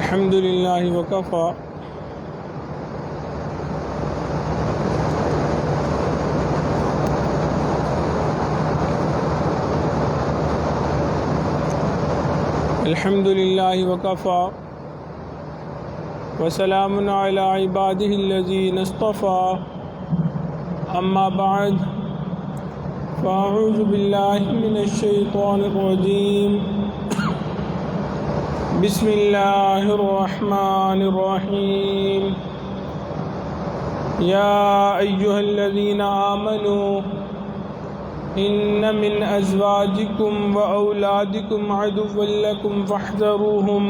الحمد لله وكفى الحمد لله وكفى وسلام على عباده الذين اصطفى أما بعد فأعوذ بالله من الشيطان الرجيم بسم الله الرحمن الرحيم يا أيها الذين آمنوا إن من أزواجكم وأولادكم عدوا لكم فاحذروهم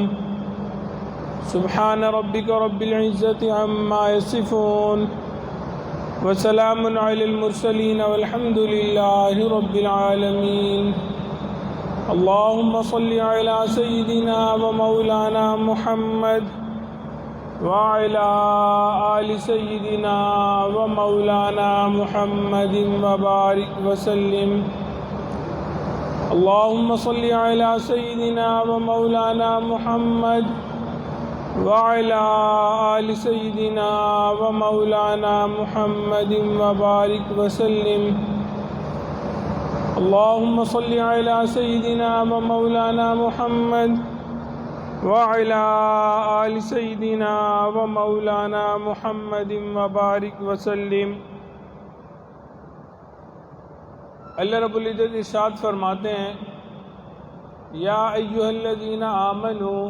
سبحان ربك رب العزة عما يصفون وسلام على المرسلين والحمد لله رب العالمين اللهم صل على سيدنا ومولانا محمد وعلى آل سيدنا ومولانا محمد وبارك وسلم اللهم صل على سيدنا ومولانا محمد وعلى آل سيدنا ومولانا محمد وبارك وسلم اللهم صل على سيدنا ومولانا محمد وعلى آل سيدنا ومولانا محمد وبارك وسلم۔ اللہ رب العزت ارشاد فرماتے ہیں یا ایھا الذین آمنوا،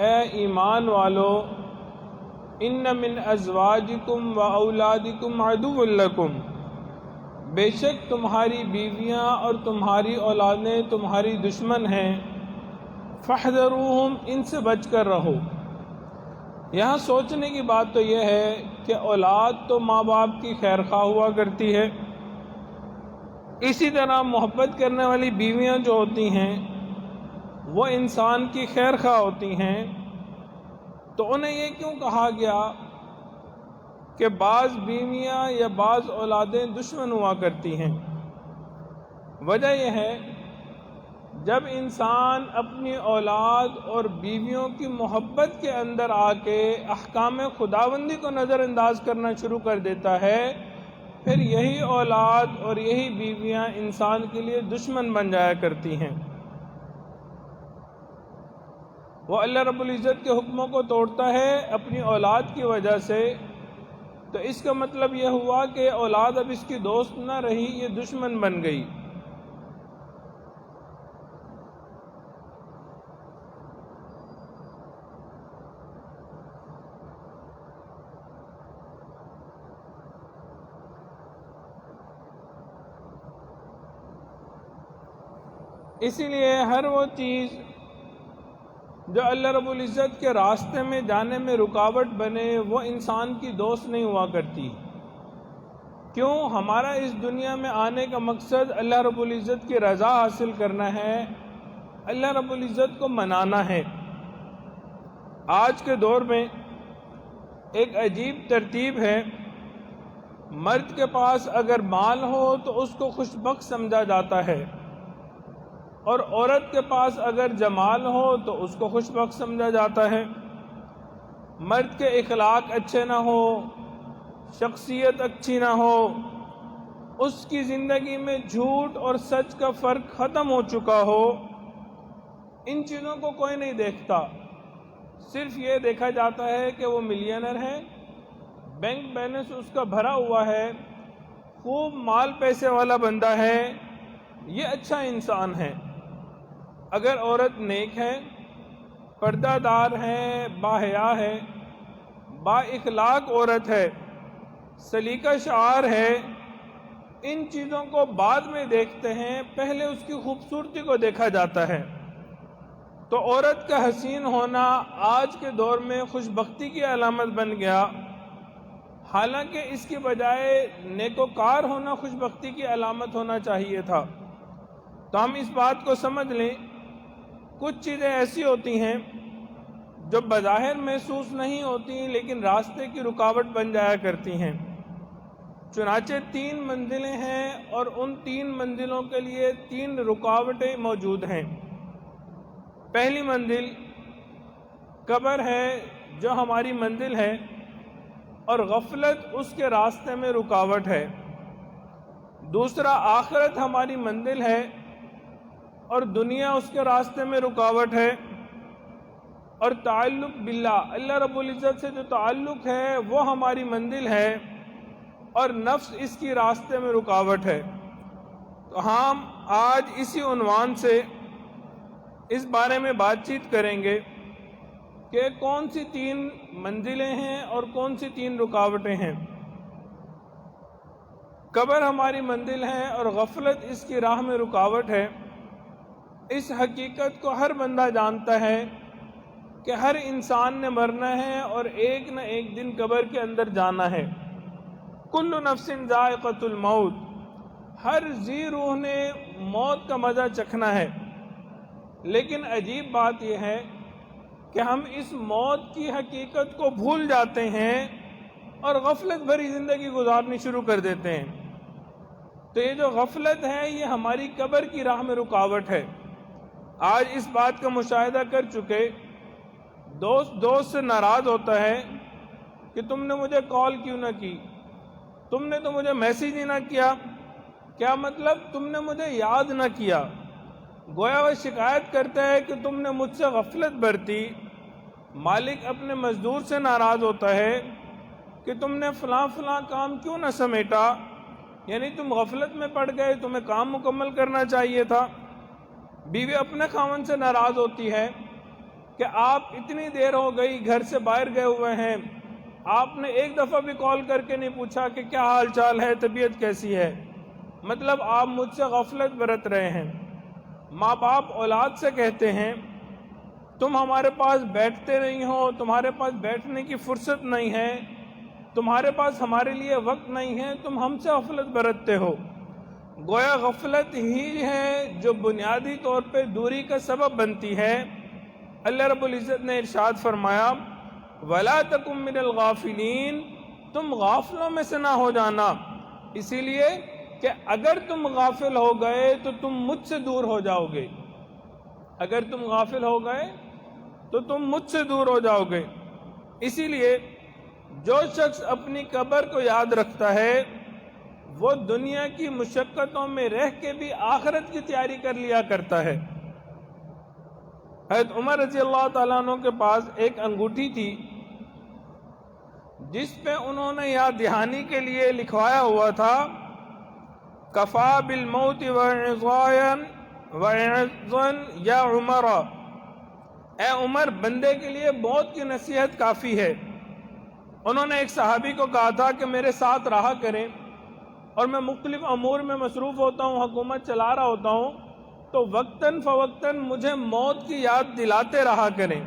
اے ایمان والو، ان من ازواجکم و اولادکم عدو لکم، بے شک تمہاری بیویاں اور تمہاری اولادیں تمہاری دشمن ہیں، فاحذروہم، ان سے بچ کر رہو۔ یہاں سوچنے کی بات تو یہ ہے کہ اولاد تو ماں باپ کی خیر خواہ ہوا کرتی ہے، اسی طرح محبت کرنے والی بیویاں جو ہوتی ہیں وہ انسان کی خیر خواہ ہوتی ہیں، تو انہیں یہ کیوں کہا گیا کہ بعض بیویاں یا بعض اولادیں دشمن ہوا کرتی ہیں؟ وجہ یہ ہے جب انسان اپنی اولاد اور بیویوں کی محبت کے اندر آ کے احکام خداوندی کو نظر انداز کرنا شروع کر دیتا ہے، پھر یہی اولاد اور یہی بیویاں انسان کے لیے دشمن بن جایا کرتی ہیں۔ وہ اللہ رب العزت کے حکموں کو توڑتا ہے اپنی اولاد کی وجہ سے، تو اس کا مطلب یہ ہوا کہ اولاد اب اس کی دوست نہ رہی، یہ دشمن بن گئی۔ اسی لیے ہر وہ چیز جو اللہ رب العزت کے راستے میں جانے میں رکاوٹ بنے وہ انسان کی دوست نہیں ہوا کرتی۔ کیوں؟ ہمارا اس دنیا میں آنے کا مقصد اللہ رب العزت کی رضا حاصل کرنا ہے، اللہ رب العزت کو منانا ہے۔ آج کے دور میں ایک عجیب ترتیب ہے، مرد کے پاس اگر مال ہو تو اس کو خوش بخت سمجھا جاتا ہے، اور عورت کے پاس اگر جمال ہو تو اس کو خوش بخت سمجھا جاتا ہے۔ مرد کے اخلاق اچھے نہ ہو، شخصیت اچھی نہ ہو، اس کی زندگی میں جھوٹ اور سچ کا فرق ختم ہو چکا ہو، ان چیزوں کو کوئی نہیں دیکھتا، صرف یہ دیکھا جاتا ہے کہ وہ ملینر ہے، بینک بیلنس اس کا بھرا ہوا ہے، خوب مال پیسے والا بندہ ہے، یہ اچھا انسان ہے۔ اگر عورت نیک ہے، پردہ دار ہے، باحیا ہے، با اخلاق عورت ہے، سلیقہ شعار ہے، ان چیزوں کو بعد میں دیکھتے ہیں، پہلے اس کی خوبصورتی کو دیکھا جاتا ہے۔ تو عورت کا حسین ہونا آج کے دور میں خوش بختی کی علامت بن گیا، حالانکہ اس کی بجائے نیکوکار ہونا خوش بختی کی علامت ہونا چاہیے تھا۔ تو ہم اس بات کو سمجھ لیں، کچھ چیزیں ایسی ہوتی ہیں جو بظاہر محسوس نہیں ہوتی لیکن راستے کی رکاوٹ بن جایا کرتی ہیں۔ چنانچہ 3 منزلیں ہیں اور ان 3 منزلوں کے لیے 3 رکاوٹیں موجود ہیں۔ پہلی منزل قبر ہے جو ہماری منزل ہے اور غفلت اس کے راستے میں رکاوٹ ہے. دوسرا آخرت ہماری منزل ہے اور دنیا اس کے راستے میں رکاوٹ ہے. اور تعلق باللہ، اللہ رب العزت سے جو تعلق ہے وہ ہماری منزل ہے اور نفس اس کی راستے میں رکاوٹ ہے. تو ہم آج اسی عنوان سے اس بارے میں بات چیت کریں گے کہ کون سی 3 منزلیں ہیں اور کون سی 3 رکاوٹیں ہیں. قبر ہماری منزل ہے اور غفلت اس کی راہ میں رکاوٹ ہے. اس حقیقت کو ہر بندہ جانتا ہے کہ ہر انسان نے مرنا ہے اور ایک نہ ایک دن قبر کے اندر جانا ہے. کل نفس ذائقۃ الموت، ہر ذی روح نے موت کا مزہ چکھنا ہے. لیکن عجیب بات یہ ہے کہ ہم اس موت کی حقیقت کو بھول جاتے ہیں اور غفلت بھری زندگی گزارنی شروع کر دیتے ہیں. تو یہ جو غفلت ہے یہ ہماری قبر کی راہ میں رکاوٹ ہے. آج اس بات کا مشاہدہ کر چکے، دوست سے ناراض ہوتا ہے کہ تم نے مجھے کال کیوں نہ کی، تم نے تو مجھے میسیج ہی نہ کیا. کیا مطلب؟ تم نے مجھے یاد نہ کیا. گویا وہ شکایت کرتا ہے کہ تم نے مجھ سے غفلت برتی. مالک اپنے مزدور سے ناراض ہوتا ہے کہ تم نے فلاں کام کیوں نہ سمیٹا، یعنی تم غفلت میں پڑ گئے، تمہیں کام مکمل کرنا چاہیے تھا. بیوی اپنے خاوند سے ناراض ہوتی ہے کہ آپ اتنی دیر ہو گئی گھر سے باہر گئے ہوئے ہیں، آپ نے ایک دفعہ بھی کال کر کے نہیں پوچھا کہ کیا حال چال ہے، طبیعت کیسی ہے. مطلب آپ مجھ سے غفلت برت رہے ہیں. ماں باپ اولاد سے کہتے ہیں تم ہمارے پاس بیٹھتے نہیں ہو، تمہارے پاس بیٹھنے کی فرصت نہیں ہے، تمہارے پاس ہمارے لیے وقت نہیں ہے، تم ہم سے غفلت برتتے ہو. گویا غفلت ہی ہے جو بنیادی طور پہ دوری کا سبب بنتی ہے. اللہ رب العزت نے ارشاد فرمایا وَلَا تَكُن مِّنَ الْغَافِلِينَ، تم غافلوں میں سے نہ ہو جانا. اسی لیے کہ اگر تم غافل ہو گئے تو تم مجھ سے دور ہو جاؤ گے. اگر تم غافل ہو گئے تو تم مجھ سے دور ہو جاؤ گے. اسی لیے جو شخص اپنی قبر کو یاد رکھتا ہے وہ دنیا کی مشقتوں میں رہ کے بھی آخرت کی تیاری کر لیا کرتا ہے. حضرت عمر رضی اللہ تعالیٰ عنہ کے پاس ایک انگوٹھی تھی جس پہ انہوں نے یاد دہانی کے لیے لکھوایا ہوا تھا کفا بالموت وعظا یا عمر، اے عمر بندے کے لیے موت کی نصیحت کافی ہے. انہوں نے ایک صحابی کو کہا تھا کہ میرے ساتھ رہا کریں اور میں مختلف امور میں مصروف ہوتا ہوں، حکومت چلا رہا ہوتا ہوں، تو وقتاً فوقتاً مجھے موت کی یاد دلاتے رہا کریں.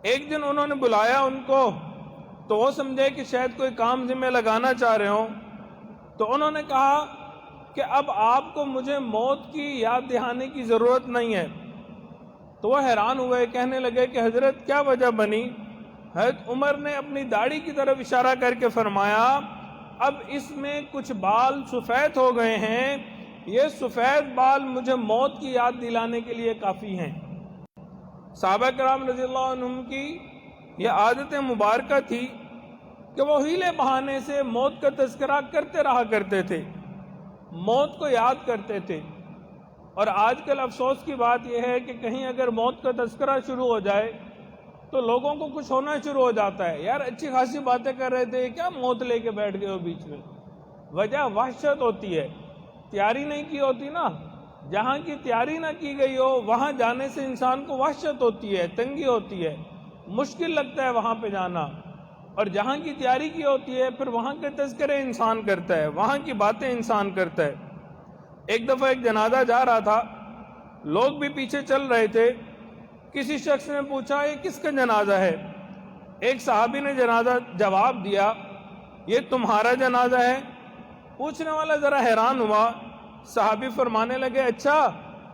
ایک دن انہوں نے بلایا ان کو تو وہ سمجھے کہ شاید کوئی کام ذمہ لگانا چاہ رہے ہوں، تو انہوں نے کہا کہ اب آپ کو مجھے موت کی یاد دہانے کی ضرورت نہیں ہے. تو وہ حیران ہوئے، کہنے لگے کہ حضرت کیا وجہ بنی؟ حضرت عمر نے اپنی داڑھی کی طرف اشارہ کر کے فرمایا اب اس میں کچھ بال سفید ہو گئے ہیں، یہ سفید بال مجھے موت کی یاد دلانے کے لیے کافی ہیں. صحابہ کرام رضی اللہ عنہم کی یہ عادت مبارکہ تھی کہ وہ ہیلے بہانے سے موت کا تذکرہ کرتے رہا کرتے تھے، موت کو یاد کرتے تھے. اور آج کل افسوس کی بات یہ ہے کہ کہیں اگر موت کا تذکرہ شروع ہو جائے تو لوگوں کو کچھ ہونا شروع ہو جاتا ہے، یار اچھی خاصی باتیں کر رہے تھے، کیا موت لے کے بیٹھ گئے ہو بیچ میں. وجہ وحشت ہوتی ہے، تیاری نہیں کی ہوتی نا. جہاں کی تیاری نہ کی گئی ہو وہاں جانے سے انسان کو وحشت ہوتی ہے، تنگی ہوتی ہے، مشکل لگتا ہے وہاں پہ جانا. اور جہاں کی تیاری کی ہوتی ہے پھر وہاں کے تذکرے انسان کرتا ہے، وہاں کی باتیں انسان کرتا ہے. ایک دفعہ ایک جنازہ جا رہا تھا، لوگ بھی پیچھے چل رہے تھے. کسی شخص نے پوچھا یہ کس کا جنازہ ہے؟ ایک صحابی نے جواب دیا یہ تمہارا جنازہ ہے. پوچھنے والا ذرا حیران ہوا. صحابی فرمانے لگے اچھا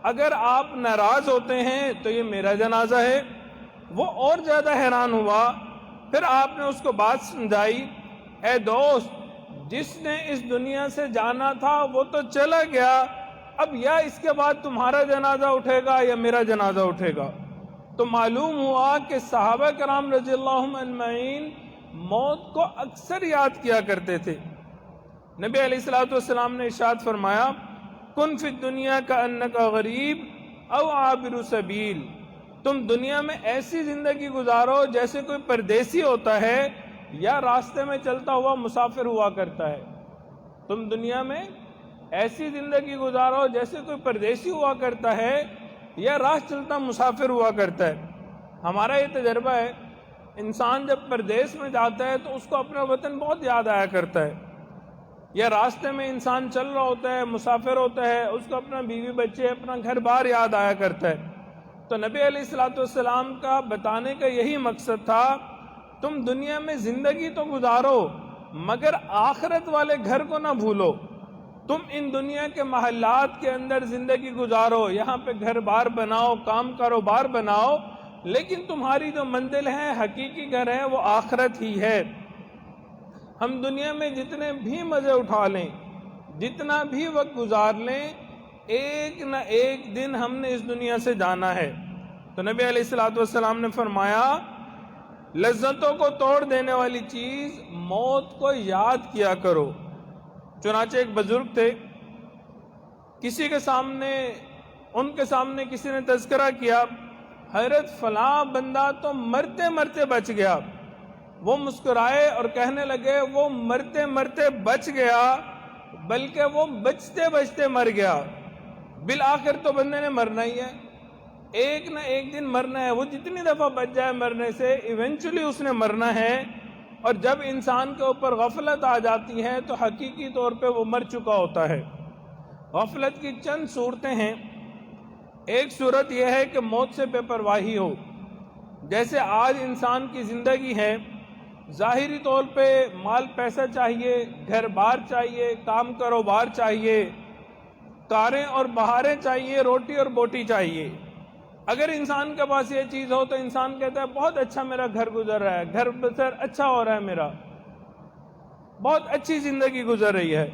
اگر آپ ناراض ہوتے ہیں تو یہ میرا جنازہ ہے. وہ اور زیادہ حیران ہوا. پھر آپ نے اس کو بات سمجھائی، اے دوست جس نے اس دنیا سے جانا تھا وہ تو چلا گیا، اب یا اس کے بعد تمہارا جنازہ اٹھے گا یا میرا جنازہ اٹھے گا. تو معلوم ہوا کہ صحابہ کرام رضی اللہ عنہم اجمعین موت کو اکثر یاد کیا کرتے تھے۔ نبی علیہ الصلوۃ والسلام نے ارشاد فرمایا کن فی الدنیا کأنک غریب او عابر سبیل، تم دنیا میں ایسی زندگی گزارو جیسے کوئی پردیسی ہوتا ہے یا راستے میں چلتا ہوا مسافر ہوا کرتا ہے۔ تم دنیا میں ایسی زندگی گزارو جیسے کوئی پردیسی ہوا کرتا ہے یا راہ چلتا مسافر ہوا کرتا ہے۔ ہمارا یہ تجربہ ہے، انسان جب پردیس میں جاتا ہے تو اس کو اپنا وطن بہت یاد آیا کرتا ہے، یا راستے میں انسان چل رہا ہوتا ہے، مسافر ہوتا ہے، اس کو اپنا بیوی بچے اپنا گھر بار یاد آیا کرتا ہے۔ تو نبی علیہ الصلوۃ والسلام کا بتانے کا یہی مقصد تھا، تم دنیا میں زندگی تو گزارو مگر آخرت والے گھر کو نہ بھولو۔ تم ان دنیا کے محلات کے اندر زندگی گزارو، یہاں پہ گھر بار بناؤ، کام کاروبار بناؤ، لیکن تمہاری جو منزل ہے، حقیقی گھر ہے، وہ آخرت ہی ہے۔ ہم دنیا میں جتنے بھی مزے اٹھا لیں، جتنا بھی وقت گزار لیں، ایک نہ ایک دن ہم نے اس دنیا سے جانا ہے۔ تو نبی علیہ الصلوۃ والسلام نے فرمایا لذتوں کو توڑ دینے والی چیز موت کو یاد کیا کرو۔ چنانچہ ایک بزرگ تھے، ان کے سامنے کسی نے تذکرہ کیا، حضرت فلاں بندہ تو مرتے مرتے بچ گیا۔ وہ مسکرائے اور کہنے لگے وہ مرتے مرتے بچ گیا بلکہ وہ بچتے بچتے مر گیا۔ بالآخر تو بندے نے مرنا ہی ہے، ایک نہ ایک دن مرنا ہے، وہ جتنی دفعہ بچ جائے مرنے سے ایونچولی اس نے مرنا ہے۔ اور جب انسان کے اوپر غفلت آ جاتی ہے تو حقیقی طور پہ وہ مر چکا ہوتا ہے۔ غفلت کی چند صورتیں ہیں۔ ایک صورت یہ ہے کہ موت سے بے پرواہی ہو، جیسے آج انسان کی زندگی ہے، ظاہری طور پہ مال پیسہ چاہیے، گھر بار چاہیے، کام کاروبار چاہیے، کاریں اور بہاریں چاہیے، روٹی اور بوٹی چاہیے۔ اگر انسان کے پاس یہ چیز ہو تو انسان کہتا ہے بہت اچھا میرا گھر گزر رہا ہے، گھر بسر اچھا ہو رہا ہے، میرا بہت اچھی زندگی گزر رہی ہے۔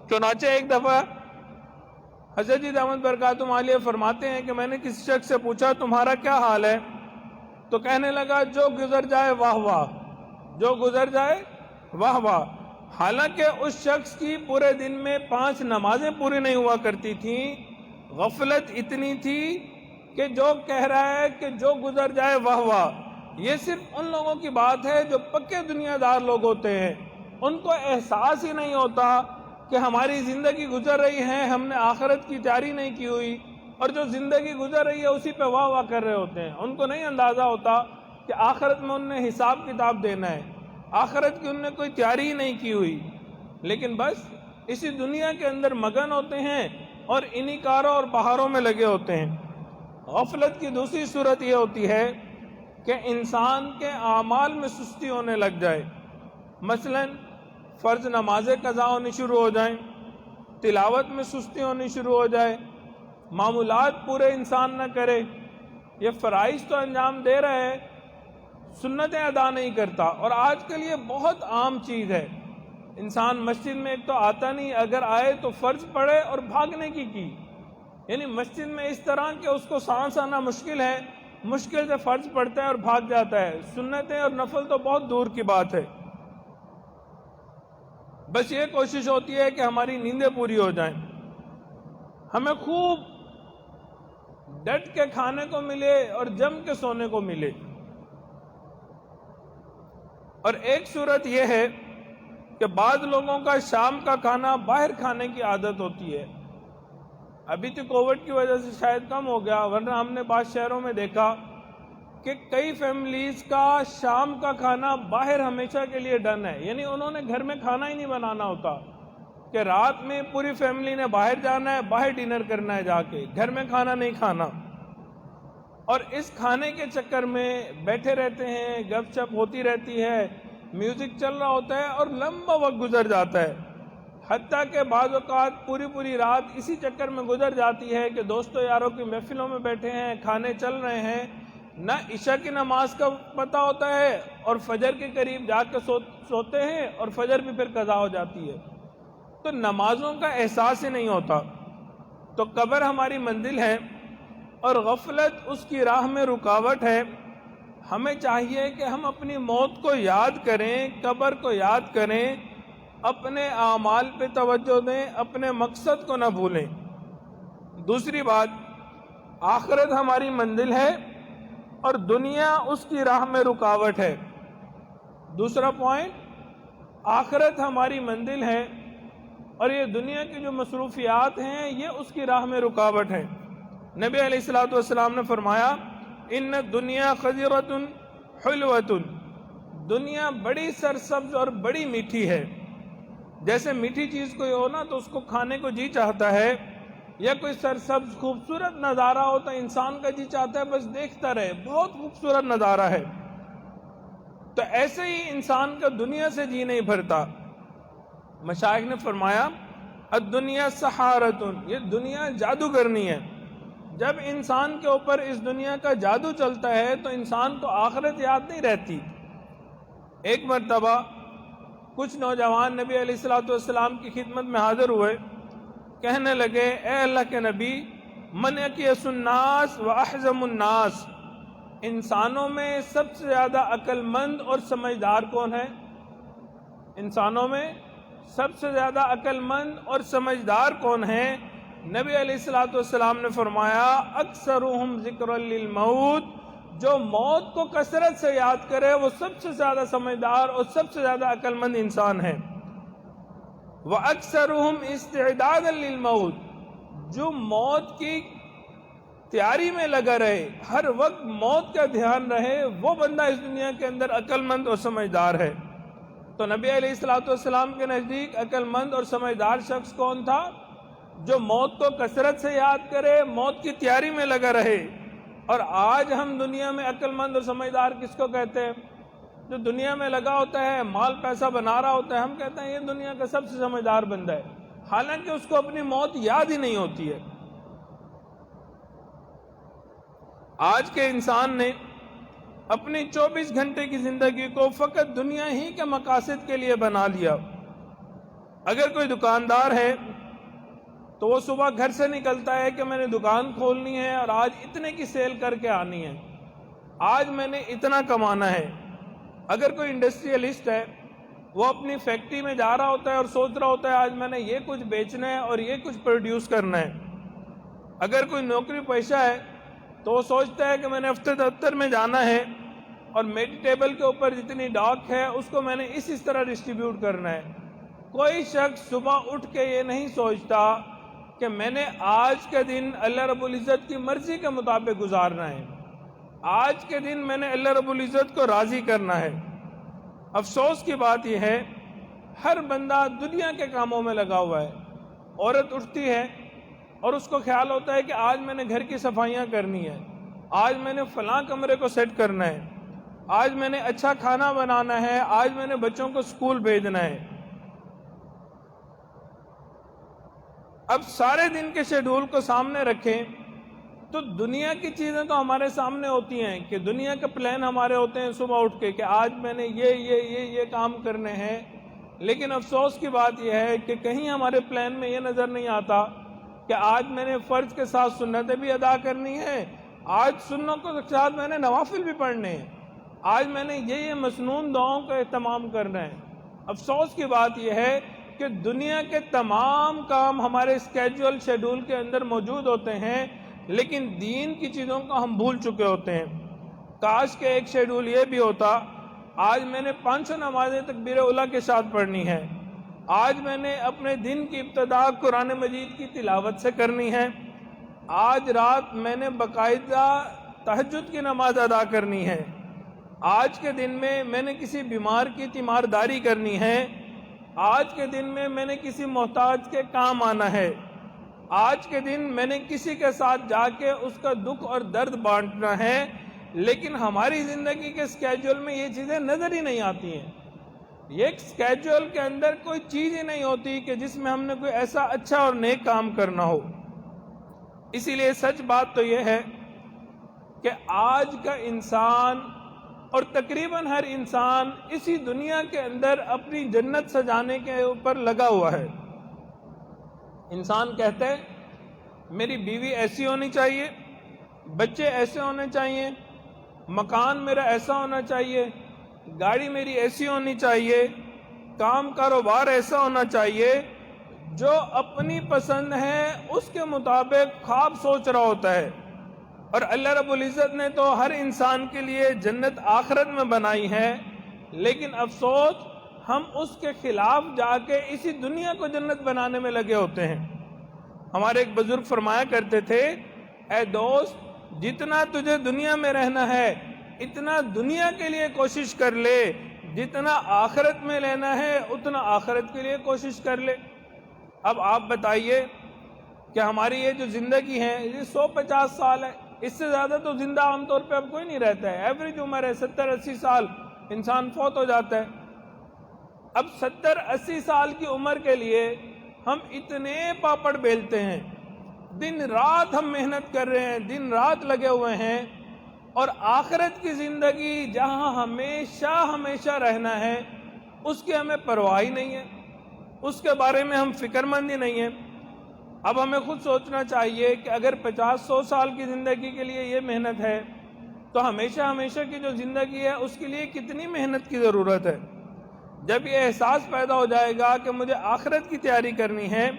چنانچہ ایک دفعہ حضرت جی دامت برکاتہم عالیہ فرماتے ہیں کہ میں نے کسی شخص سے پوچھا تمہارا کیا حال ہے؟ تو کہنے لگا جو گزر جائے واہ واہ، جو گزر جائے واہ واہ۔ حالانکہ اس شخص کی پورے دن میں 5 نمازیں پوری نہیں ہوا کرتی تھیں، غفلت اتنی تھی کہ جو کہہ رہا ہے کہ جو گزر جائے واہ واہ، یہ صرف ان لوگوں کی بات ہے جو پکے دنیا دار لوگ ہوتے ہیں۔ ان کو احساس ہی نہیں ہوتا کہ ہماری زندگی گزر رہی ہے، ہم نے آخرت کی تیاری نہیں کی ہوئی، اور جو زندگی گزر رہی ہے اسی پہ واہ واہ کر رہے ہوتے ہیں۔ ان کو نہیں اندازہ ہوتا کہ آخرت میں ان نے حساب کتاب دینا ہے، آخرت کی ان نے کوئی تیاری ہی نہیں کی ہوئی، لیکن بس اسی دنیا کے اندر مگن ہوتے ہیں اور انہی کاروں اور بہاروں میں لگے ہوتے ہیں۔ غفلت کی دوسری صورت یہ ہوتی ہے کہ انسان کے اعمال میں سستی ہونے لگ جائے، مثلا فرض نمازیں قضا ہونی شروع ہو جائیں، تلاوت میں سستی ہونی شروع ہو جائے، معمولات پورے انسان نہ کرے، یہ فرائض تو انجام دے رہا ہے، سنتیں ادا نہیں کرتا۔ اور آج کل یہ بہت عام چیز ہے، انسان مسجد میں ایک تو آتا نہیں، اگر آئے تو فرض پڑھے اور بھاگنے کی یعنی مسجد میں اس طرح کہ اس کو سانس آنا مشکل ہے، مشکل سے فرض پڑھتا ہے اور بھاگ جاتا ہے، سنتیں اور نفل تو بہت دور کی بات ہے۔ بس یہ کوشش ہوتی ہے کہ ہماری نیندیں پوری ہو جائیں، ہمیں خوب ڈٹ کے کھانے کو ملے اور جم کے سونے کو ملے۔ اور ایک صورت یہ ہے کہ بعض لوگوں کا شام کا کھانا باہر کھانے کی عادت ہوتی ہے۔ ابھی تو کووڈ کی وجہ سے شاید کم ہو گیا، ورنہ ہم نے بعض شہروں میں دیکھا کہ کئی فیملیز کا شام کا کھانا باہر ہمیشہ کے لیے ڈن ہے، یعنی انہوں نے گھر میں کھانا ہی نہیں بنانا ہوتا کہ رات میں پوری فیملی نے باہر جانا ہے، باہر ڈنر کرنا ہے جا کے، گھر میں کھانا نہیں کھانا۔ اور اس کھانے کے چکر میں بیٹھے رہتے ہیں، گپ شپ ہوتی رہتی ہے، میوزک چل رہا ہوتا ہے اور لمبا وقت گزر جاتا ہے، حتیٰ کہ بعض اوقات پوری رات اسی چکر میں گزر جاتی ہے کہ دوستوں یاروں کی محفلوں میں بیٹھے ہیں، کھانے چل رہے ہیں، نہ عشاء کی نماز کا پتہ ہوتا ہے اور فجر کے قریب جا کے سوتے ہیں اور فجر بھی پھر قضا ہو جاتی ہے، تو نمازوں کا احساس ہی نہیں ہوتا۔ تو قبر ہماری منزل ہے، اور غفلت اس کی راہ میں رکاوٹ ہے۔ ہمیں چاہیے کہ ہم اپنی موت کو یاد کریں، قبر کو یاد کریں، اپنے اعمال پہ توجہ دیں، اپنے مقصد کو نہ بھولیں۔ دوسری بات، آخرت ہماری منزل ہے اور دنیا اس کی راہ میں رکاوٹ ہے۔ دوسرا پوائنٹ، آخرت ہماری منزل ہے اور یہ دنیا کی جو مصروفیات ہیں یہ اس کی راہ میں رکاوٹ ہے۔ نبی علیہ الصلوۃ والسلام نے فرمایا، ان دنیا خضرۃ حلوۃ، دنیا بڑی سرسبز اور بڑی میٹھی ہے۔ جیسے میٹھی چیز کوئی ہو نا تو اس کو کھانے کو جی چاہتا ہے، یا کوئی سرسبز خوبصورت نظارہ ہو تو انسان کا جی چاہتا ہے بس دیکھتا رہے، بہت خوبصورت نظارہ ہے۔ تو ایسے ہی انسان کا دنیا سے جی نہیں بھرتا۔ مشائخ نے فرمایا، الدنیا سحارۃ، یہ دنیا جادوگرنی ہے۔ جب انسان کے اوپر اس دنیا کا جادو چلتا ہے تو انسان کو آخرت یاد نہیں رہتی۔ ایک مرتبہ کچھ نوجوان نبی علیہ الصلوۃ والسلام کی خدمت میں حاضر ہوئے، کہنے لگے، اے اللہ کے نبی، من اکیس الناس و احزم الناس، انسانوں میں سب سے زیادہ عقل مند اور سمجھدار کون ہے؟ انسانوں میں سب سے زیادہ عقل مند اور سمجھدار کون ہے؟ نبی علیہ الصلوۃ والسلام نے فرمایا، اکثرہم ذکر للموت، جو موت کو کثرت سے یاد کرے وہ سب سے زیادہ سمجھدار اور سب سے زیادہ عقل مند انسان ہے۔ وَأَكْثَرُهُمْ اسْتِعْدَادًا لِلْمَوْتِ، جو موت کی تیاری میں لگا رہے، ہر وقت موت کا دھیان رہے، وہ بندہ اس دنیا کے اندر عقل مند اور سمجھدار ہے۔ تو نبی علیہ الصلوۃ والسلام کے نزدیک عقل مند اور سمجھدار شخص کون تھا؟ جو موت کو کثرت سے یاد کرے، موت کی تیاری میں لگا رہے۔ اور آج ہم دنیا میں عقل مند اور سمجھدار کس کو کہتے ہیں؟ جو دنیا میں لگا ہوتا ہے، مال پیسہ بنا رہا ہوتا ہے، ہم کہتے ہیں یہ دنیا کا سب سے سمجھدار بندہ ہے، حالانکہ اس کو اپنی موت یاد ہی نہیں ہوتی ہے۔ آج کے انسان نے اپنی 24 گھنٹے کی زندگی کو فقط دنیا ہی کے مقاصد کے لیے بنا لیا۔ اگر کوئی دکاندار ہے تو وہ صبح گھر سے نکلتا ہے کہ میں نے دکان کھولنی ہے اور آج اتنے کی سیل کر کے آنی ہے، آج میں نے اتنا کمانا ہے۔ اگر کوئی انڈسٹریلسٹ ہے، وہ اپنی فیکٹری میں جا رہا ہوتا ہے اور سوچ رہا ہوتا ہے آج میں نے یہ کچھ بیچنا ہے اور یہ کچھ پروڈیوس کرنا ہے۔ اگر کوئی نوکری پیشہ ہے تو وہ سوچتا ہے کہ میں نے ہفتے دفتر میں جانا ہے اور میری ٹیبل کے اوپر جتنی ڈاک ہے اس کو میں نے اس طرح ڈسٹریبیوٹ کرنا ہے۔ کوئی شخص صبح اٹھ کے یہ نہیں سوچتا کہ میں نے آج کا دن اللہ رب العزت کی مرضی کے مطابق گزارنا ہے، آج کے دن میں نے اللہ رب العزت کو راضی کرنا ہے۔ افسوس کی بات یہ ہے، ہر بندہ دنیا کے کاموں میں لگا ہوا ہے۔ عورت اٹھتی ہے اور اس کو خیال ہوتا ہے کہ آج میں نے گھر کی صفائیاں کرنی ہے، آج میں نے فلاں کمرے کو سیٹ کرنا ہے، آج میں نے اچھا کھانا بنانا ہے، آج میں نے بچوں کو اسکول بھیجنا ہے۔ اب سارے دن کے شیڈول کو سامنے رکھیں تو دنیا کی چیزیں تو ہمارے سامنے ہوتی ہیں کہ دنیا کے پلان ہمارے ہوتے ہیں صبح اٹھ کے کہ آج میں نے یہ کام کرنے ہیں، لیکن افسوس کی بات یہ ہے کہ کہیں ہمارے پلان میں یہ نظر نہیں آتا کہ آج میں نے فرض کے ساتھ سنتیں بھی ادا کرنی ہیں، آج سنتوں کے ساتھ میں نے نوافل بھی پڑھنے ہیں، آج میں نے یہ مسنون دعاؤں کا اہتمام کرنا ہے۔ افسوس کی بات یہ ہے کہ دنیا کے تمام کام ہمارے اسکیجول شیڈول کے اندر موجود ہوتے ہیں، لیکن دین کی چیزوں کو ہم بھول چکے ہوتے ہیں۔ کاش کہ ایک شیڈول یہ بھی ہوتا، آج میں نے 500 نمازیں تکبیر اولیٰ کے ساتھ پڑھنی ہے، آج میں نے اپنے دن کی ابتدا قرآن مجید کی تلاوت سے کرنی ہے، آج رات میں نے باقاعدہ تہجد کی نماز ادا کرنی ہے، آج کے دن میں نے کسی بیمار کی تیمارداری کرنی ہے، آج کے دن میں نے کسی محتاج کے کام آنا ہے، آج کے دن میں نے کسی کے ساتھ جا کے اس کا دکھ اور درد بانٹنا ہے، لیکن ہماری زندگی کے اسکیجول میں یہ چیزیں نظر ہی نہیں آتی ہیں۔ یہ ایک اسکیجول کے اندر کوئی چیز ہی نہیں ہوتی کہ جس میں ہم نے کوئی ایسا اچھا اور نیک کام کرنا ہو۔ اسی لیے سچ بات تو یہ ہے کہ آج کا انسان اور تقریباً ہر انسان اسی دنیا کے اندر اپنی جنت سجانے کے اوپر لگا ہوا ہے۔ انسان کہتا ہے میری بیوی ایسی ہونی چاہیے، بچے ایسے ہونے چاہیے، مکان میرا ایسا ہونا چاہیے، گاڑی میری ایسی ہونی چاہیے، کام کاروبار ایسا ہونا چاہیے، جو اپنی پسند ہے اس کے مطابق خواب سوچ رہا ہوتا ہے۔ اور اللہ رب العزت نے تو ہر انسان کے لیے جنت آخرت میں بنائی ہے، لیکن افسوس ہم اس کے خلاف جا کے اسی دنیا کو جنت بنانے میں لگے ہوتے ہیں۔ ہمارے ایک بزرگ فرمایا کرتے تھے، اے دوست، جتنا تجھے دنیا میں رہنا ہے اتنا دنیا کے لیے کوشش کر لے، جتنا آخرت میں لینا ہے اتنا آخرت کے لیے کوشش کر لے۔ اب آپ بتائیے کہ ہماری یہ جو زندگی ہے یہ 150 سال ہے، اس سے زیادہ تو زندہ عام طور پہ اب کوئی نہیں رہتا ہے۔ ایوریج عمر ہے 70-80 سال، انسان فوت ہو جاتا ہے۔ اب 70-80 سال کی عمر کے لیے ہم اتنے پاپڑ بیلتے ہیں، دن رات ہم محنت کر رہے ہیں، دن رات لگے ہوئے ہیں، اور آخرت کی زندگی جہاں ہمیشہ ہمیشہ رہنا ہے اس کی ہمیں پرواہ ہی نہیں ہے، اس کے بارے میں ہم فکر مند ہی نہیں ہیں۔ اب ہمیں خود سوچنا چاہیے کہ اگر 50-100 سال کی زندگی کے لیے یہ محنت ہے تو ہمیشہ ہمیشہ کی جو زندگی ہے اس کے لیے کتنی محنت کی ضرورت ہے۔ جب یہ احساس پیدا ہو جائے گا کہ مجھے آخرت کی تیاری کرنی ہے،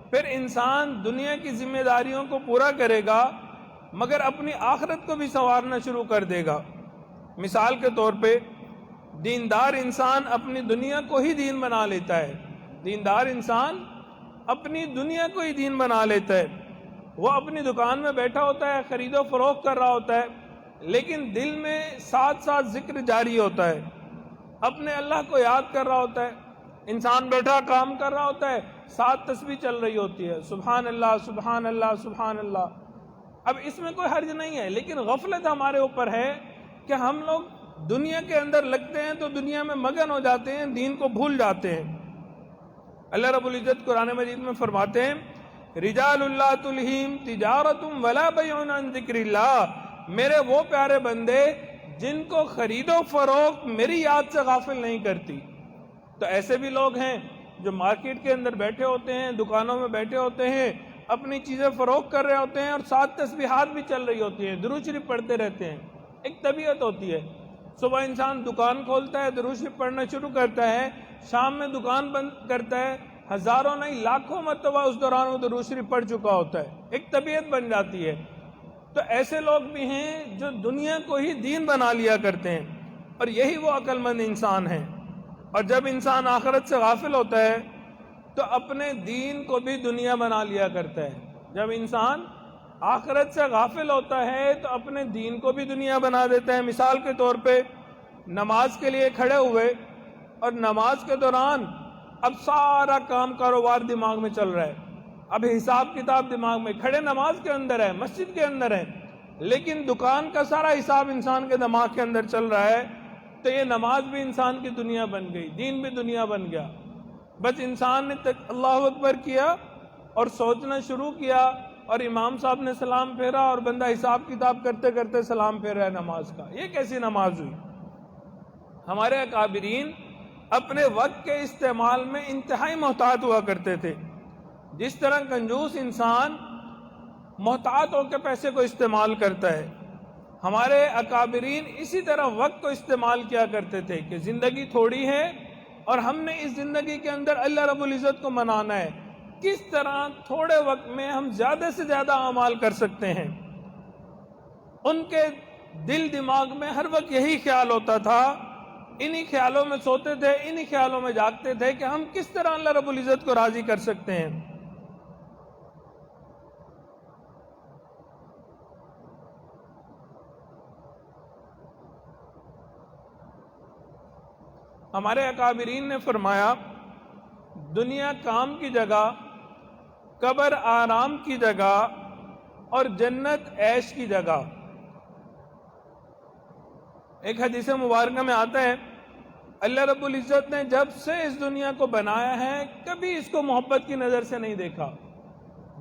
پھر انسان دنیا کی ذمہ داریوں کو پورا کرے گا مگر اپنی آخرت کو بھی سنوارنا شروع کر دے گا۔ مثال کے طور پہ دیندار انسان اپنی دنیا کو ہی دین بنا لیتا ہے، دیندار انسان اپنی دنیا کو ہی دین بنا لیتا ہے۔ وہ اپنی دکان میں بیٹھا ہوتا ہے، خرید و فروخت کر رہا ہوتا ہے، لیکن دل میں ساتھ ساتھ ذکر جاری ہوتا ہے، اپنے اللہ کو یاد کر رہا ہوتا ہے۔ انسان بیٹھا کام کر رہا ہوتا ہے، ساتھ تسبیح چل رہی ہوتی ہے، سبحان اللہ سبحان اللہ سبحان اللہ۔ اب اس میں کوئی حرج نہیں ہے، لیکن غفلت ہمارے اوپر ہے کہ ہم لوگ دنیا کے اندر لگتے ہیں تو دنیا میں مگن ہو جاتے ہیں، دین کو بھول جاتے ہیں۔ اللہ رب العزت قرآن مجید میں فرماتے ہیں، رجال اللہ تلہیم تجارت ولا بیع عن ذکر اللہ، میرے وہ پیارے بندے جن کو خرید و فروخت میری یاد سے غافل نہیں کرتی۔ تو ایسے بھی لوگ ہیں جو مارکیٹ کے اندر بیٹھے ہوتے ہیں، دکانوں میں بیٹھے ہوتے ہیں، اپنی چیزیں فروخت کر رہے ہوتے ہیں اور ساتھ تسبیحات بھی چل رہی ہوتی ہیں، درود شریف پڑھتے رہتے ہیں۔ ایک طبیعت ہوتی ہے، صبح انسان دکان کھولتا ہے، درود شریف پڑھنا شروع کرتا ہے، شام میں دکان بند کرتا ہے، ہزاروں نہیں لاکھوں مرتبہ اس دوران وہ درود شریف پڑھ چکا ہوتا ہے، ایک طبیعت بن جاتی ہے۔ تو ایسے لوگ بھی ہیں جو دنیا کو ہی دین بنا لیا کرتے ہیں، اور یہی وہ عقل مند انسان ہیں۔ اور جب انسان آخرت سے غافل ہوتا ہے تو اپنے دین کو بھی دنیا بنا لیا کرتا ہے۔ جب انسان آخرت سے غافل ہوتا ہے تو اپنے دین کو بھی دنیا بنا دیتا ہے۔ مثال کے طور پہ نماز کے لیے کھڑے ہوئے اور نماز کے دوران اب سارا کام کاروبار دماغ میں چل رہا ہے، اب حساب کتاب دماغ میں، کھڑے نماز کے اندر ہے، مسجد کے اندر ہے، لیکن دکان کا سارا حساب انسان کے دماغ کے اندر چل رہا ہے، تو یہ نماز بھی انسان کی دنیا بن گئی، دین بھی دنیا بن گیا۔ بس انسان نے اللہ اکبر کیا اور سوچنا شروع کیا، اور امام صاحب نے سلام پھیرا اور بندہ حساب کتاب کرتے کرتے سلام پھیر رہا ہے نماز کا۔ یہ کیسی نماز ہوئی؟ ہمارے اکابرین اپنے وقت کے استعمال میں انتہائی محتاط ہوا کرتے تھے۔ جس طرح کنجوس انسان محتاط ہو کے پیسے کو استعمال کرتا ہے، ہمارے اکابرین اسی طرح وقت کو استعمال کیا کرتے تھے کہ زندگی تھوڑی ہے اور ہم نے اس زندگی کے اندر اللہ رب العزت کو منانا ہے، کس طرح تھوڑے وقت میں ہم زیادہ سے زیادہ اعمال کر سکتے ہیں۔ ان کے دل دماغ میں ہر وقت یہی خیال ہوتا تھا، انہی خیالوں میں سوتے تھے، انہی خیالوں میں جاگتے تھے کہ ہم کس طرح اللہ رب العزت کو راضی کر سکتے ہیں۔ ہمارے اکابرین نے فرمایا، دنیا کام کی جگہ، قبر آرام کی جگہ، اور جنت عیش کی جگہ۔ ایک حدیث مبارکہ میں آتا ہے، اللہ رب العزت نے جب سے اس دنیا کو بنایا ہے کبھی اس کو محبت کی نظر سے نہیں دیکھا،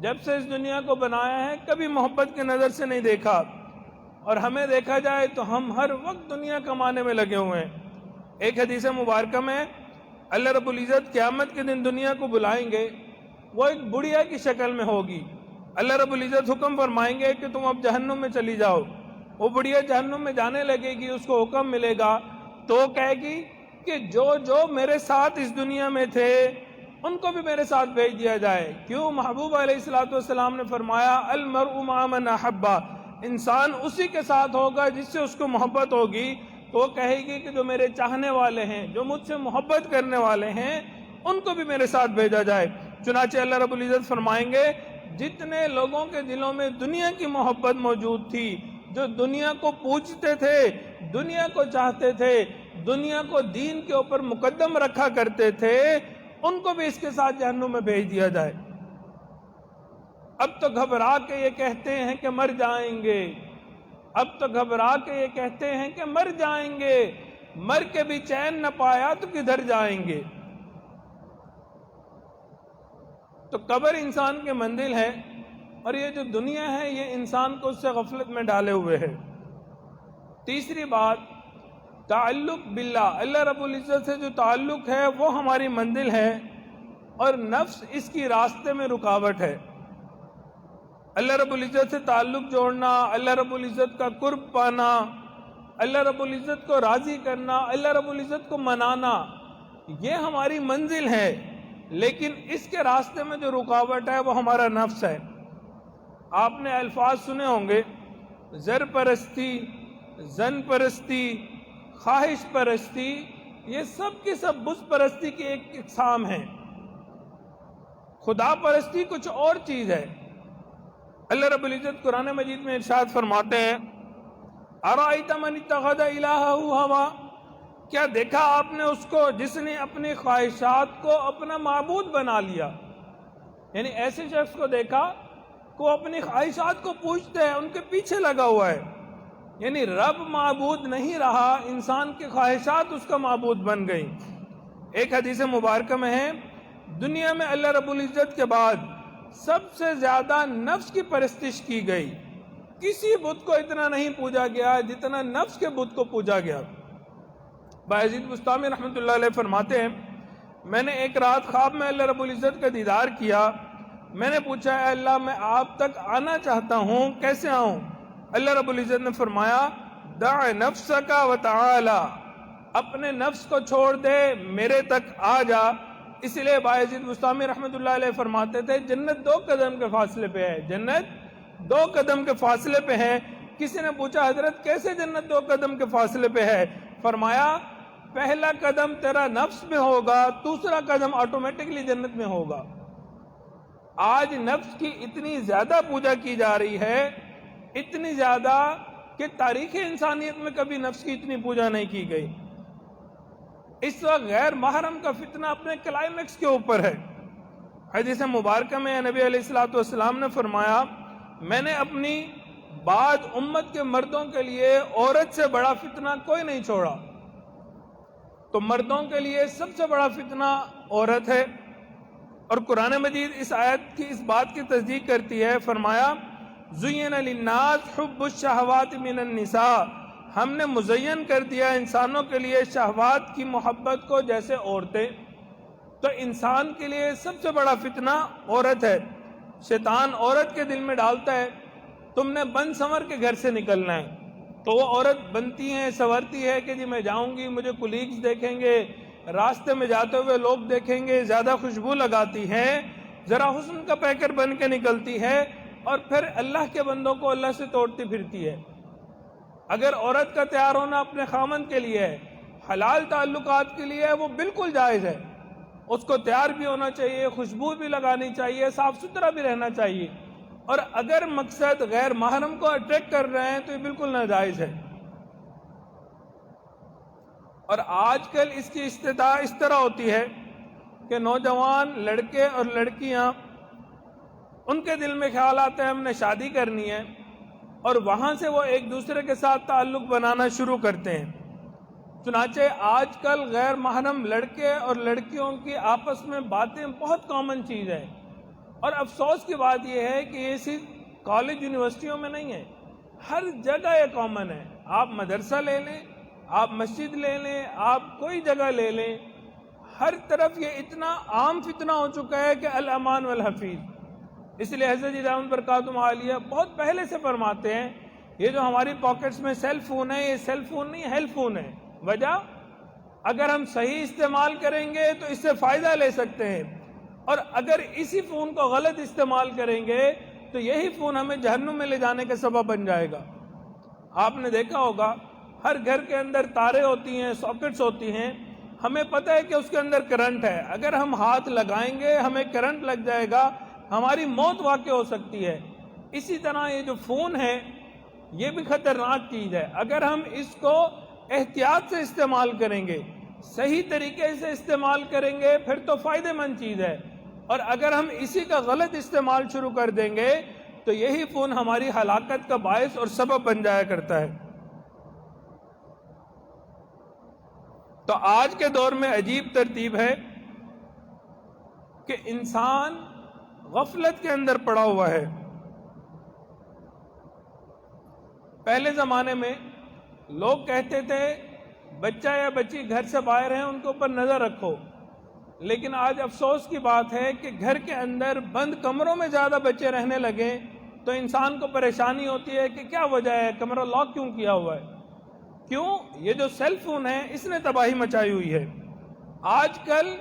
جب سے اس دنیا کو بنایا ہے کبھی محبت کی نظر سے نہیں دیکھا۔ اور ہمیں دیکھا جائے تو ہم ہر وقت دنیا کمانے میں لگے ہوئے ہیں۔ ایک حدیث مبارکہ میں اللہ رب العزت قیامت کے دن دنیا کو بلائیں گے، وہ ایک بڑھیا کی شکل میں ہوگی، اللہ رب العزت حکم فرمائیں گے کہ تم اب جہنم میں چلی جاؤ، وہ بڑھیا جہنم میں جانے لگے گی، اس کو حکم ملے گا تو وہ کہے گی کہ جو جو میرے ساتھ اس دنیا میں تھے ان کو بھی میرے ساتھ بھیج دیا جائے۔ کیوں؟ محبوب علیہ الصلوۃ والسلام نے فرمایا المرء مع من احب، انسان اسی کے ساتھ ہوگا جس سے اس کو محبت ہوگی۔ تو وہ کہے گی کہ جو میرے چاہنے والے ہیں، جو مجھ سے محبت کرنے والے ہیں، ان کو بھی میرے ساتھ بھیجا جائے۔ چنانچہ اللہ رب العزت فرمائیں گے جتنے لوگوں کے دلوں میں دنیا کی محبت موجود تھی، جو دنیا کو پوجتے تھے، دنیا کو چاہتے تھے، دنیا کو دین کے اوپر مقدم رکھا کرتے تھے، ان کو بھی اس کے ساتھ جہنم میں بھیج دیا جائے۔ اب تو گھبرا کے یہ کہتے ہیں کہ مر جائیں گے، اب تو گھبرا کے یہ کہتے ہیں کہ مر جائیں گے، مر کے بھی چین نہ پایا تو کدھر جائیں گے۔ تو قبر انسان کی منزل ہے، اور یہ جو دنیا ہے یہ انسان کو اس سے غفلت میں ڈالے ہوئے ہے۔ تیسری بات، تعلق باللہ، اللہ رب العزت سے جو تعلق ہے وہ ہماری منزل ہے، اور نفس اس کی راستے میں رکاوٹ ہے۔ اللہ رب العزت سے تعلق جوڑنا، اللہ رب العزت کا قرب پانا، اللہ رب العزت کو راضی کرنا، اللہ رب العزت کو منانا، یہ ہماری منزل ہے، لیکن اس کے راستے میں جو رکاوٹ ہے وہ ہمارا نفس ہے۔ آپ نے الفاظ سنے ہوں گے، زر پرستی، زن پرستی، خواہش پرستی، یہ سب کی سب بت پرستی کی ایک اقسام ہے۔ خدا پرستی کچھ اور چیز ہے۔ اللہ رب العزت قرآن مجید میں ارشاد فرماتے ہیں ارأیت من اتخذ الہہ ہوا، کیا دیکھا آپ نے اس کو جس نے اپنی خواہشات کو اپنا معبود بنا لیا؟ یعنی ایسے شخص کو دیکھا کہ وہ اپنی خواہشات کو پوجتے ہیں، ان کے پیچھے لگا ہوا ہے، یعنی رب معبود نہیں رہا، انسان کی خواہشات اس کا معبود بن گئی۔ ایک حدیث مبارکہ میں ہے دنیا میں اللہ رب العزت کے بعد سب سے زیادہ نفس کی پرستش کی گئی، کسی بت کو اتنا نہیں پوجا گیا جتنا نفس کے بت کو پوجا گیا۔ بایزید بستامی رحمۃ اللہ علیہ فرماتے ہیں میں نے ایک رات خواب میں اللہ رب العزت کا دیدار کیا، میں نے پوچھا اے اللہ میں آپ تک آنا چاہتا ہوں، کیسے آؤں؟ اللہ رب العزت نے فرمایا دع نفسک وتعالی، اپنے نفس کو چھوڑ دے میرے تک آ جا۔ اس لیے بایزید بستامی رحمۃ اللہ علیہ فرماتے تھے جنت 2 قدم کے فاصلے پہ ہے، جنت 2 قدم کے فاصلے پہ ہے۔ کسی نے پوچھا حضرت کیسے جنت 2 قدم کے فاصلے پہ ہے؟ فرمایا پہلا قدم تیرا نفس میں ہوگا، دوسرا قدم آٹومیٹکلی جنت میں ہوگا۔ آج نفس کی اتنی زیادہ پوجا کی جا رہی ہے، اتنی زیادہ کہ تاریخ انسانیت میں کبھی نفس کی اتنی پوجا نہیں کی گئی۔ اس وقت غیر محرم کا فتنہ اپنے کلائمیکس کے اوپر ہے۔ حدیث مبارکہ میں نبی علیہ الصلوۃ والسلام نے فرمایا میں نے اپنی بعد امت کے مردوں کے لیے عورت سے بڑا فتنہ کوئی نہیں چھوڑا۔ تو مردوں کے لیے سب سے بڑا فتنہ عورت ہے، اور قرآن مجید اس آیت کی اس بات کی تصدیق کرتی ہے۔ فرمایا زین للناس حب الشہوات من النساء، ہم نے مزین کر دیا انسانوں کے لیے شہوات کی محبت کو جیسے عورتیں۔ تو انسان کے لیے سب سے بڑا فتنہ عورت ہے۔ شیطان عورت کے دل میں ڈالتا ہے تم نے بن سنور کے گھر سے نکلنا ہے، تو وہ عورت بنتی ہے، سنورتی ہے کہ جی میں جاؤں گی، مجھے کولیگز دیکھیں گے، راستے میں جاتے ہوئے لوگ دیکھیں گے، زیادہ خوشبو لگاتی ہے، ذرا حسن کا پیکر بن کے نکلتی ہے، اور پھر اللہ کے بندوں کو اللہ سے توڑتی پھرتی ہے۔ اگر عورت کا تیار ہونا اپنے خامن کے لیے ہے، حلال تعلقات کے لیے ہے، وہ بالکل جائز ہے، اس کو تیار بھی ہونا چاہیے، خوشبو بھی لگانی چاہیے، صاف ستھرا بھی رہنا چاہیے، اور اگر مقصد غیر محرم کو اٹریکٹ کر رہے ہیں تو یہ بالکل ناجائز ہے۔ اور آج کل اس کی استدعا اس طرح ہوتی ہے کہ نوجوان لڑکے اور لڑکیاں ان کے دل میں خیال آتے ہیں ہم نے شادی کرنی ہے، اور وہاں سے وہ ایک دوسرے کے ساتھ تعلق بنانا شروع کرتے ہیں۔ چنانچہ آج کل غیر محرم لڑکے اور لڑکیوں کی آپس میں باتیں بہت کامن چیز ہے، اور افسوس کی بات یہ ہے کہ یہ صرف کالج یونیورسٹیوں میں نہیں ہے، ہر جگہ یہ کامن ہے۔ آپ مدرسہ لے لیں، آپ مسجد لے لیں، آپ کوئی جگہ لے لیں، ہر طرف یہ اتنا عام فتنہ ہو چکا ہے کہ الامان والحفیظ، اس لیے حضرت جی دامن برکاتہم عالیہ بہت پہلے سے فرماتے ہیں یہ جو ہماری پاکٹس میں سیل فون ہے یہ سیل فون نہیں ہیلتھ فون ہے. وجہ اگر ہم صحیح استعمال کریں گے تو اس سے فائدہ لے سکتے ہیں، اور اگر اسی فون کو غلط استعمال کریں گے تو یہی فون ہمیں جہنم میں لے جانے کا سبب بن جائے گا. آپ نے دیکھا ہوگا ہر گھر کے اندر تاریں ہوتی ہیں، ساکٹس ہوتی ہیں، ہمیں پتہ ہے کہ اس کے اندر کرنٹ ہے، اگر ہم ہاتھ لگائیں گے ہمیں کرنٹ لگ جائے گا، ہماری موت واقع ہو سکتی ہے. اسی طرح یہ جو فون ہے یہ بھی خطرناک چیز ہے. اگر ہم اس کو احتیاط سے استعمال کریں گے، صحیح طریقے سے استعمال کریں گے پھر تو فائدہ مند چیز ہے، اور اگر ہم اسی کا غلط استعمال شروع کر دیں گے تو یہی فون ہماری ہلاکت کا باعث اور سبب بن جایا کرتا ہے. تو آج کے دور میں عجیب ترتیب ہے کہ انسان غفلت کے اندر پڑا ہوا ہے. پہلے زمانے میں لوگ کہتے تھے بچہ یا بچی گھر سے باہر ہیں ان کے اوپر نظر رکھو، لیکن آج افسوس کی بات ہے کہ گھر کے اندر بند کمروں میں زیادہ بچے رہنے لگے تو انسان کو پریشانی ہوتی ہے کہ کیا وجہ ہے، کمرہ لاک کیوں کیا ہوا ہے؟ کیوں؟ یہ جو سیل فون ہے اس نے تباہی مچائی ہوئی ہے. آج کل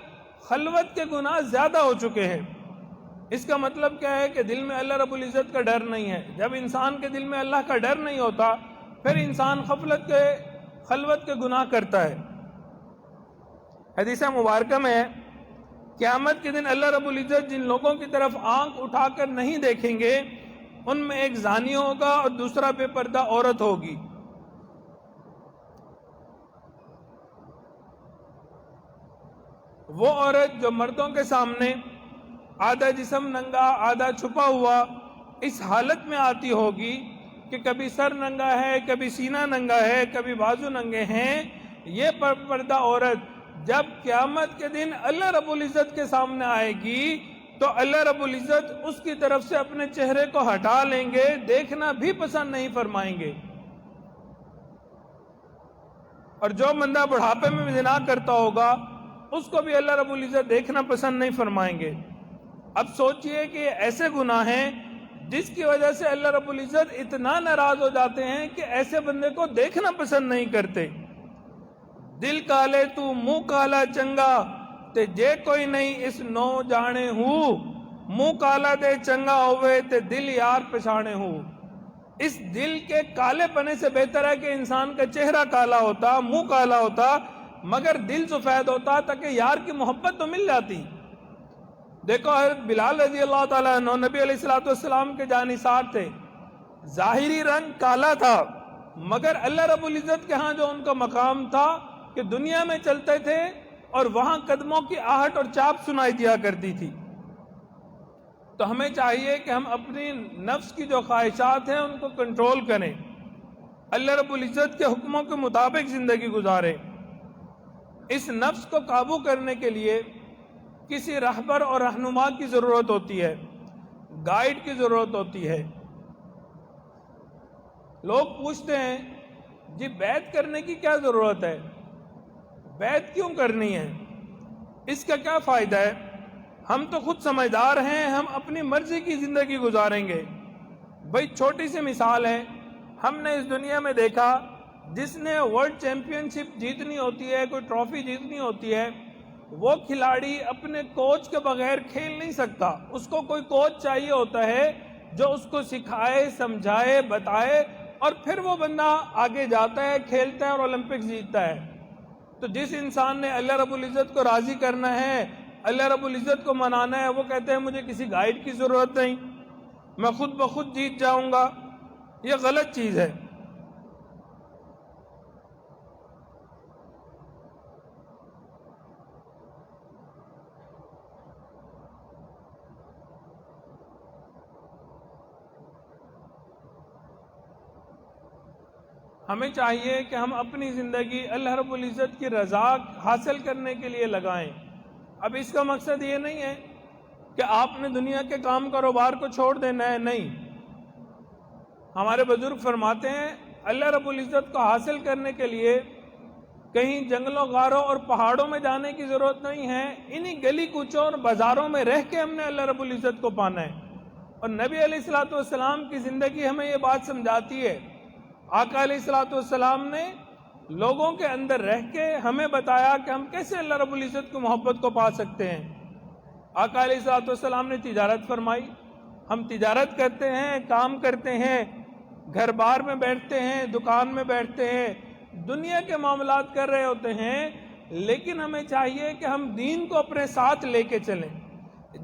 خلوت کے گناہ زیادہ ہو چکے ہیں. اس کا مطلب کیا ہے کہ دل میں اللہ رب العزت کا ڈر نہیں ہے. جب انسان کے دل میں اللہ کا ڈر نہیں ہوتا پھر انسان خلوت کے گناہ کرتا ہے. حدیث مبارکہ میں ہے قیامت کے دن اللہ رب العزت جن لوگوں کی طرف آنکھ اٹھا کر نہیں دیکھیں گے ان میں ایک زانی ہوگا اور دوسرا بے پردہ عورت ہوگی. وہ عورت جو مردوں کے سامنے آدھا جسم ننگا آدھا چھپا ہوا اس حالت میں آتی ہوگی کہ کبھی سر ننگا ہے، کبھی سینہ ننگا ہے، کبھی بازو ننگے ہیں. یہ پردہ عورت جب قیامت کے دن اللہ رب العزت کے سامنے آئے گی تو اللہ رب العزت اس کی طرف سے اپنے چہرے کو ہٹا لیں گے، دیکھنا بھی پسند نہیں فرمائیں گے. اور جو بندہ بڑھاپے میں زنا کرتا ہوگا اس کو بھی اللہ رب العزت دیکھنا پسند نہیں فرمائیں گے. اب سوچئے کہ یہ ایسے گناہ ہیں جس کی وجہ سے اللہ رب العزت اتنا ناراض ہو جاتے ہیں کہ ایسے بندے کو دیکھنا پسند نہیں کرتے. دل کالے تو منہ کالا چنگا تے جے کوئی نہیں اس نو جانے ہوں، منہ کالا دے چنگا ہوئے تے دل یار پچھانے ہوں. اس دل کے کالے پنے سے بہتر ہے کہ انسان کا چہرہ کالا ہوتا، منہ کالا ہوتا، مگر دل سفید ہوتا تاکہ یار کی محبت تو مل جاتی. دیکھو حضرت بلال رضی اللہ تعالیٰ عنہ نبی علیہ السلام کے جانثار تھے. ظاہری رنگ کالا تھا مگر اللہ رب العزت کے ہاں جو ان کا مقام تھا کہ دنیا میں چلتے تھے اور وہاں قدموں کی آہٹ اور چاپ سنائی دیا کرتی تھی. تو ہمیں چاہیے کہ ہم اپنی نفس کی جو خواہشات ہیں ان کو کنٹرول کریں، اللہ رب العزت کے حکموں کے مطابق زندگی گزاریں. اس نفس کو قابو کرنے کے لیے کسی رہبر اور رہنما کی ضرورت ہوتی ہے، گائیڈ کی ضرورت ہوتی ہے. لوگ پوچھتے ہیں جی بیعت کرنے کی کیا ضرورت ہے، بیعت کیوں کرنی ہے، اس کا کیا فائدہ ہے؟ ہم تو خود سمجھدار ہیں، ہم اپنی مرضی کی زندگی گزاریں گے. بھئی چھوٹی سی مثال ہے، ہم نے اس دنیا میں دیکھا جس نے ورلڈ چیمپئن شپ جیتنی ہوتی ہے، کوئی ٹرافی جیتنی ہوتی ہے، وہ کھلاڑی اپنے کوچ کے بغیر کھیل نہیں سکتا. اس کو کوئی کوچ چاہیے ہوتا ہے جو اس کو سکھائے، سمجھائے، بتائے، اور پھر وہ بندہ آگے جاتا ہے، کھیلتا ہے اور اولمپکس جیتتا ہے. تو جس انسان نے اللہ رب العزت کو راضی کرنا ہے، اللہ رب العزت کو منانا ہے، وہ کہتے ہیں مجھے کسی گائیڈ کی ضرورت نہیں، میں خود بخود جیت جاؤں گا. یہ غلط چیز ہے. ہمیں چاہیے کہ ہم اپنی زندگی اللہ رب العزت کی رضا حاصل کرنے کے لیے لگائیں. اب اس کا مقصد یہ نہیں ہے کہ آپ نے دنیا کے کام کاروبار کو چھوڑ دینا ہے، نہیں. ہمارے بزرگ فرماتے ہیں اللہ رب العزت کو حاصل کرنے کے لیے کہیں جنگلوں، غاروں اور پہاڑوں میں جانے کی ضرورت نہیں ہے، انہی گلی کوچوں اور بازاروں میں رہ کے ہم نے اللہ رب العزت کو پانا ہے. اور نبی علیہ الصلوۃ والسلام کی زندگی ہمیں یہ بات سمجھاتی ہے. آقا علیہ الصلوۃ والسلام نے لوگوں کے اندر رہ کے ہمیں بتایا کہ ہم کیسے اللہ رب العزت کی محبت کو پا سکتے ہیں. آقا علیہ الصلوۃ والسلام نے تجارت فرمائی. ہم تجارت کرتے ہیں، کام کرتے ہیں، گھر بار میں بیٹھتے ہیں، دکان میں بیٹھتے ہیں، دنیا کے معاملات کر رہے ہوتے ہیں، لیکن ہمیں چاہیے کہ ہم دین کو اپنے ساتھ لے کے چلیں.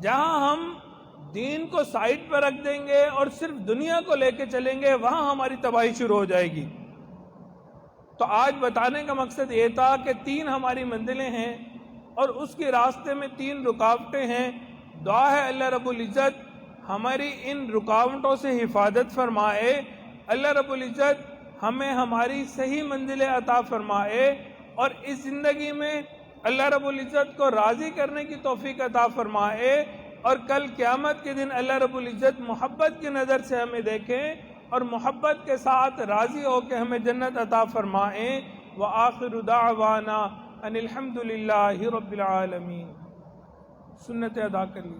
جہاں ہم دین کو سائڈ پر رکھ دیں گے اور صرف دنیا کو لے کے چلیں گے، وہاں ہماری تباہی شروع ہو جائے گی. تو آج بتانے کا مقصد یہ تھا کہ 3 ہماری منزلیں ہیں اور اس کے راستے میں 3 رکاوٹیں ہیں. دعا ہے اللہ رب العزت ہماری ان رکاوٹوں سے حفاظت فرمائے. اللہ رب العزت ہمیں ہماری صحیح منزلیں عطا فرمائے اور اس زندگی میں اللہ رب العزت کو راضی کرنے کی توفیق عطا فرمائے، اور کل قیامت کے دن اللہ رب العزت محبت کی نظر سے ہمیں دیکھیں اور محبت کے ساتھ راضی ہو کے ہمیں جنت عطا فرمائیں. وآخر دعوانا ان الحمد للہ رب العالمین. سنت ادا کر لی.